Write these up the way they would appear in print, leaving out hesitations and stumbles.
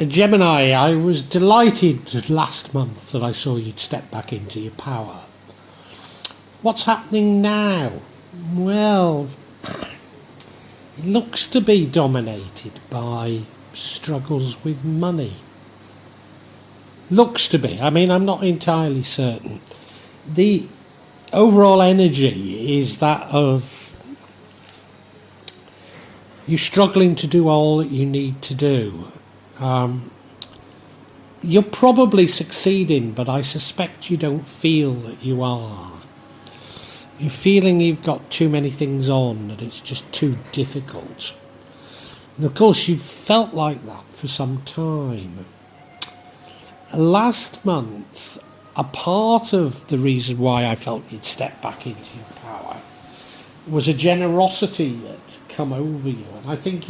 Gemini, I was delighted last month that I saw you'd step back into your power. What's happening now? Well, it looks to be dominated by struggles with money. Looks to be. I mean, I'm not entirely certain. The overall energy is that of you struggling to do all that you need to do. You're probably succeeding, but I suspect you don't feel that you are. You're feeling you've got too many things on, that it's just too difficult. And of course, you've felt like that for some time. Last month, a part of the reason why I felt you'd step back into your power was a generosity that come over you, and I think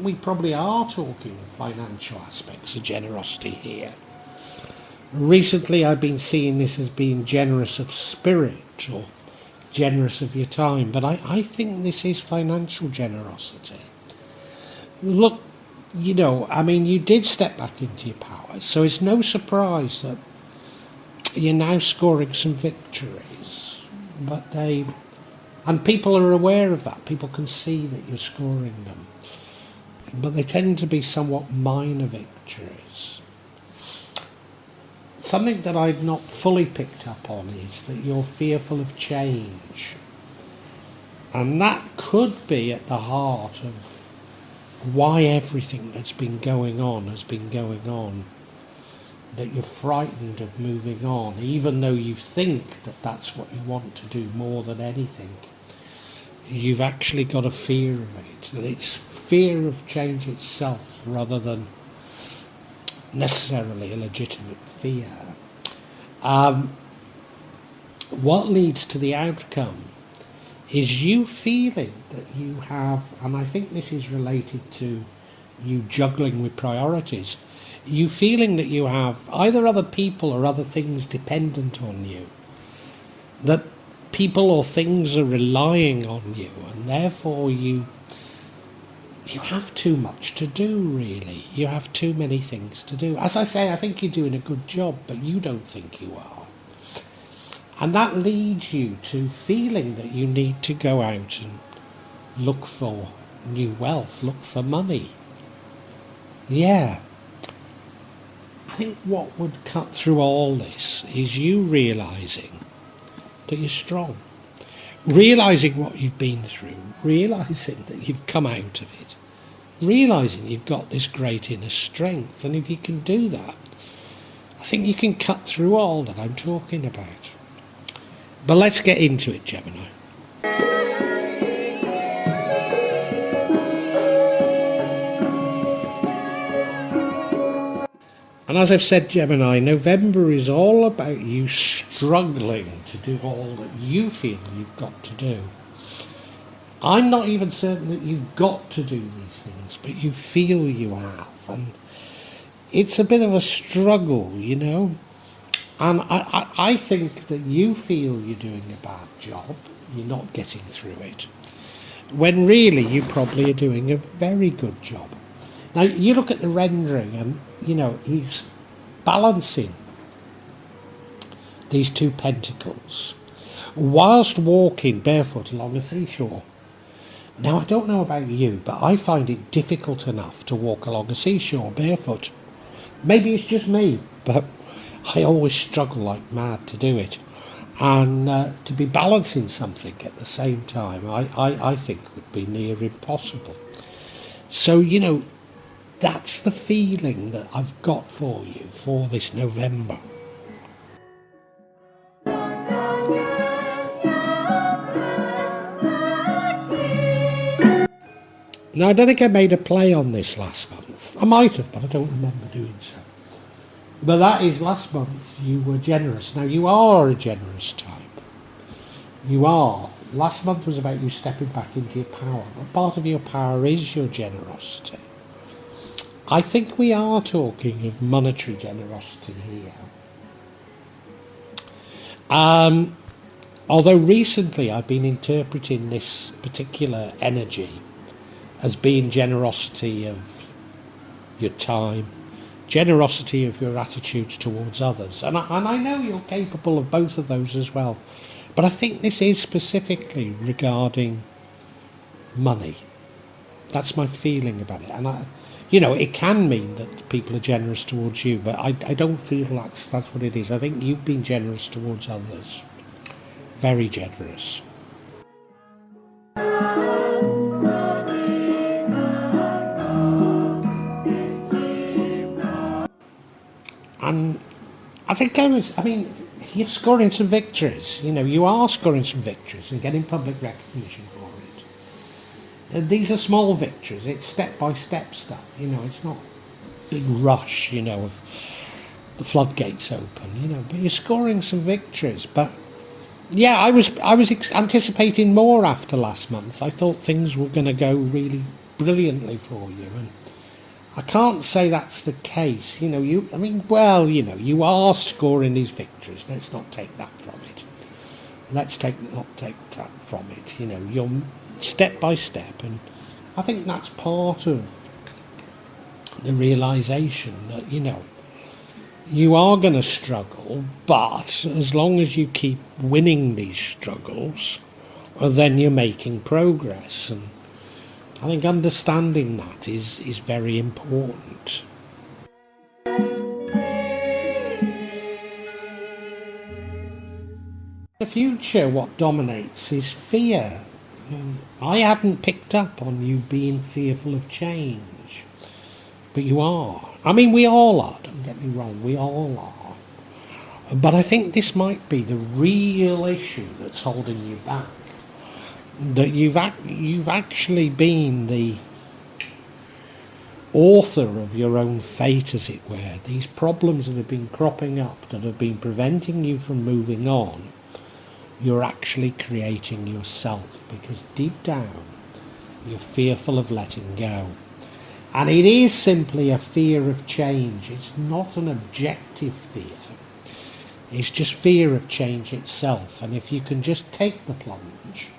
we probably are talking of financial aspects of generosity here. Recently, I've been seeing this as being generous of spirit or generous of your time, but I think this is financial generosity. Look, I mean, you did step back into your power, so it's no surprise that you're now scoring some victories, and people are aware of that. People can see that you're scoring them, but they tend to be somewhat minor victories. Something that I've not fully picked up on is that you're fearful of change, and that could be at the heart of why everything that's been going on has been going on, that you're frightened of moving on, even though you think that that's what you want to do more than anything. You've actually got a fear of it, and it's fear of change itself rather than necessarily a legitimate fear. What leads to the outcome is you feeling that you have, and I think this is related to you juggling with priorities, you feeling that you have either other people or other things dependent on you, that people or things are relying on you, and therefore you have too much to do, really. You have too many things to do. As I say, I think you're doing a good job, but you don't think you are. And that leads you to feeling that you need to go out and look for new wealth, look for money. Yeah. I think what would cut through all this is you realising that you're strong. Realising what you've been through, realising that you've come out of it, realising you've got this great inner strength, and if you can do that, I think you can cut through all that I'm talking about. But let's get into it, Gemini. And as I've said, Gemini, November is all about you struggling to do all that you feel you've got to do. I'm not even certain that you've got to do these things, but you feel you have. And it's a bit of a struggle, And I think that you feel you're doing a bad job, you're not getting through it, when really you probably are doing a very good job. Now, you look at the rendering and, he's balancing these two pentacles whilst walking barefoot along a seashore. Now, I don't know about you, but I find it difficult enough to walk along a seashore barefoot. Maybe it's just me, but I always struggle like mad to do it. And to be balancing something at the same time, I think would be near impossible. So, that's the feeling that I've got for you for this November. Now, I don't think I made a play on this last month. I might have, but I don't remember doing so. But that is last month you were generous. Now, you are a generous type. You are. Last month was about you stepping back into your power. But part of your power is your generosity. I think we are talking of monetary generosity here. Although recently I've been interpreting this particular energy as being generosity of your time, generosity of your attitudes towards others. And I know you're capable of both of those as well. But I think this is specifically regarding money. That's my feeling about it. And it can mean that people are generous towards you, but I don't feel that's what it is. I think you've been generous towards others. Very generous. And I think you're scoring some victories. You are scoring some victories and getting public recognition for it. These are small victories. It's step-by-step stuff. It's not big rush, of the floodgates open, but you're scoring some victories. But yeah, I was anticipating more after last month. I thought things were going to go really brilliantly for you, and I can't say that's the case. You are scoring these victories. Let's not take that from it. Not take that from it. You're step by step, and I think that's part of the realization that you are going to struggle, but as long as you keep winning these struggles, then you're making progress. And I think understanding that is very important. In the future, what dominates is fear. I hadn't picked up on you being fearful of change, but you are. We all are, don't get me wrong, we all are. But I think this might be the real issue that's holding you back. That you've actually been the author of your own fate, as it were. These problems that have been cropping up, that have been preventing you from moving on, you're actually creating yourself, because deep down you're fearful of letting go. And it is simply a fear of change. It's not an objective fear. It's just fear of change itself. And if you can just take the plunge,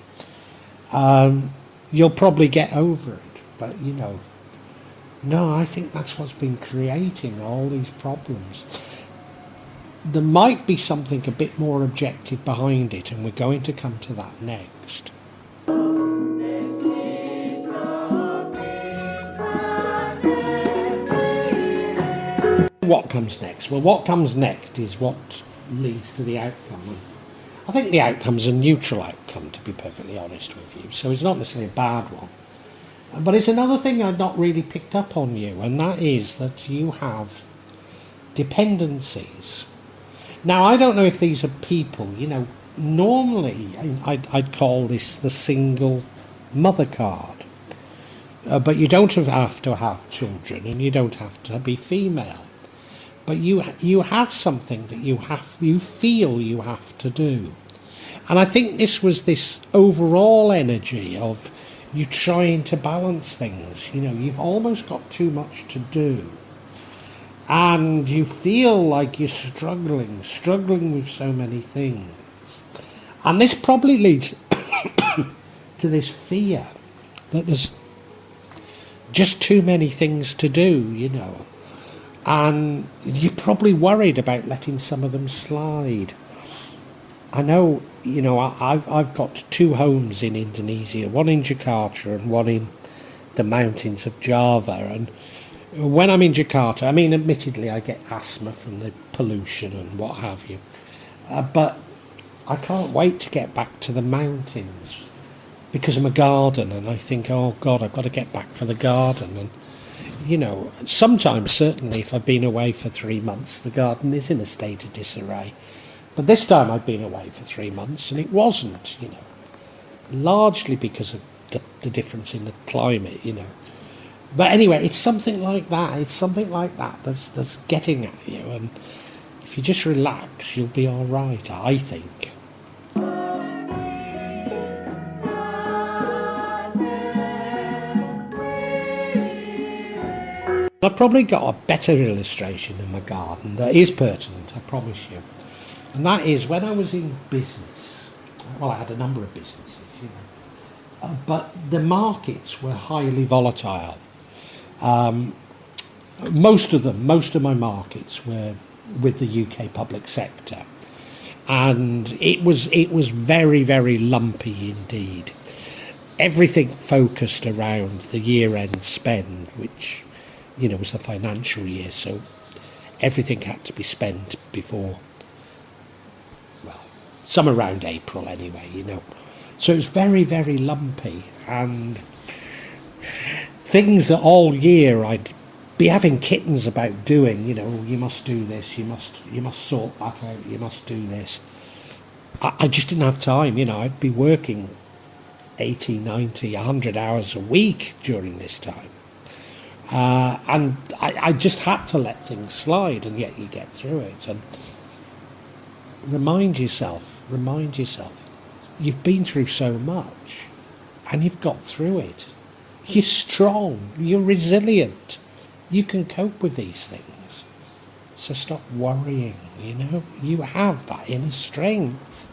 you'll probably get over it. But no, I think that's what's been creating all these problems. There might be something a bit more objective behind it, and we're going to come to that next. What comes next? Well, what comes next is what leads to the outcome. And I think the outcome's a neutral outcome, to be perfectly honest with you. So it's not necessarily a bad one. But it's another thing I'd not really picked up on you, and that is that you have dependencies. Now, I don't know if these are people, normally I'd call this the single mother card. But you don't have to have children, and you don't have to be female. But you have something that you feel you have to do. And I think this was this overall energy of you trying to balance things. You've almost got too much to do. And you feel like you're struggling with so many things. And this probably leads to this fear that there's just too many things to do, And you're probably worried about letting some of them slide. I know, I've got 2 homes in Indonesia, one in Jakarta and one in the mountains of Java. And when I'm in Jakarta, admittedly I get asthma from the pollution and what have you. But I can't wait to get back to the mountains because I'm a gardener, and I think, oh God, I've got to get back for the garden. And sometimes, certainly, if I've been away for 3 months, the garden is in a state of disarray. But this time I've been away for 3 months, and it wasn't, largely because of the difference in the climate, But anyway, it's something like that. It's something like that that's getting at you. And if you just relax, you'll be all right, I think. I've probably got a better illustration in my garden that is pertinent, I promise you. And that is when I was in business. Well, I had a number of businesses, but the markets were highly volatile. Most of my markets were with the UK public sector, and it was very, very lumpy indeed. Everything focused around the year-end spend, which, was the financial year, so everything had to be spent before, well, some around April anyway. So it was very, very lumpy, and things that all year I'd be having kittens about doing, you must do this, you must sort that out, you must do this. I just didn't have time, I'd be working 80, 90, 100 hours a week during this time. And I just had to let things slide, and yet you get through it. And remind yourself, you've been through so much, and you've got through it. You're strong, you're resilient, you can cope with these things. So stop worrying, you have that inner strength.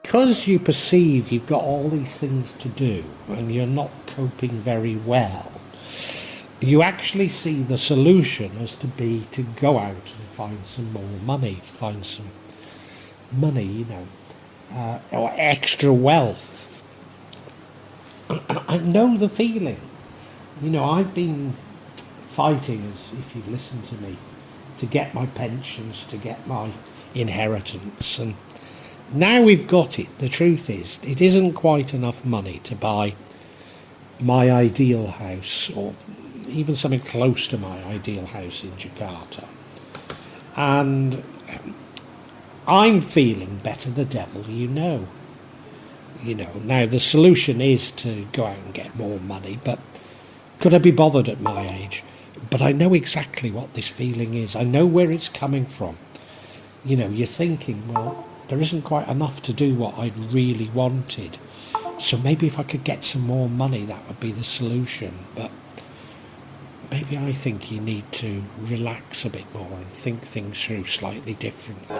Because you perceive you've got all these things to do and you're not coping very well, you actually see the solution as to be to go out and find some more money, or extra wealth. And I know the feeling. I've been fighting, as if you've listened to me, to get my pensions, to get my inheritance, and now we've got it. The truth is, it isn't quite enough money to buy my ideal house, or even something close to my ideal house in Jakarta. And I'm feeling better the devil Now the solution is to go out and get more money, but could I be bothered at my age? But I know exactly what this feeling is. I know where it's coming from. You're thinking, well, there isn't quite enough to do what I'd really wanted. So maybe if I could get some more money, that would be the solution. But maybe I think you need to relax a bit more and think things through slightly differently.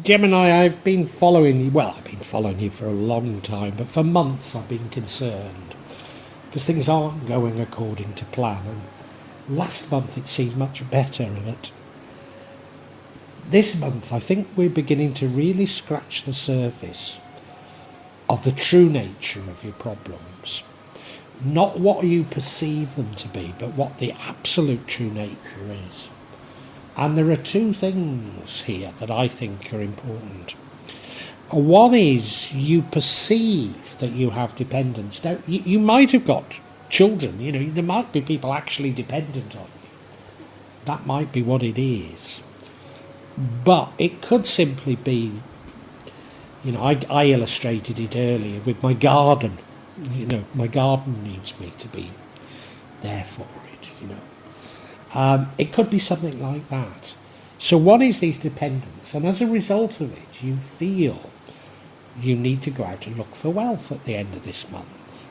Gemini, I've been following you. Well, I've been following you for a long time, but for months I've been concerned because things aren't going according to plan. And last month it seemed much better, but this month I think we're beginning to really scratch the surface of the true nature of your problems. Not what you perceive them to be, but what the absolute true nature is. And there are two things here that I think are important. One is you perceive that you have dependence. Now, you might have got children, there might be people actually dependent on you. That might be what it is. But it could simply be, I illustrated it earlier with my garden. My garden needs me to be there for it, It could be something like that. So one is these dependents, and as a result of it, you feel you need to go out and look for wealth at the end of this month.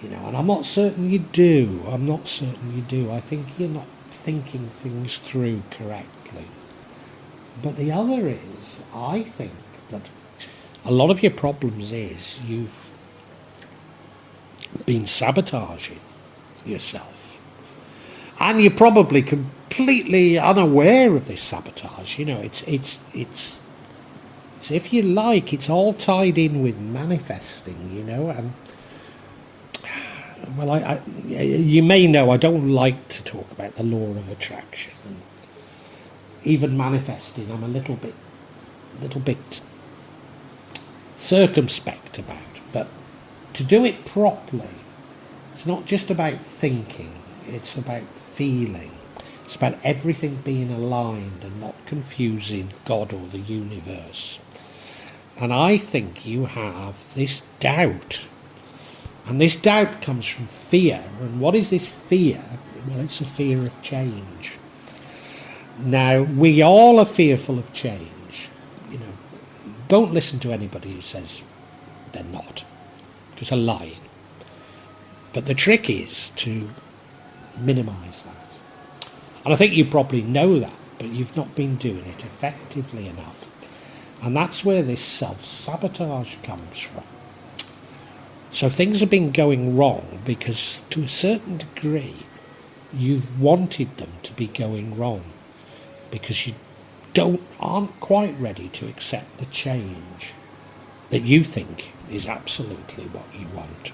And I'm not certain you do. I think you're not thinking things through correctly. But the other is, I think that a lot of your problems is you've been sabotaging yourself. And you're probably completely unaware of this sabotage. It's if you like, it's all tied in with manifesting, and well, you may know I don't like to talk about the law of attraction. Even manifesting, I'm a little bit circumspect about. But to do it properly, it's not just about thinking, it's about feeling. It's about everything being aligned and not confusing God or the universe. And I think you have this doubt. And this doubt comes from fear. And what is this fear? Well, it's a fear of change. Now, we all are fearful of change. Don't listen to anybody who says they're not, because they're lying. But the trick is to minimise that. And I think you probably know that, but you've not been doing it effectively enough. And that's where this self-sabotage comes from. So things have been going wrong because to a certain degree you've wanted them to be going wrong because you aren't quite ready to accept the change that you think is absolutely what you want.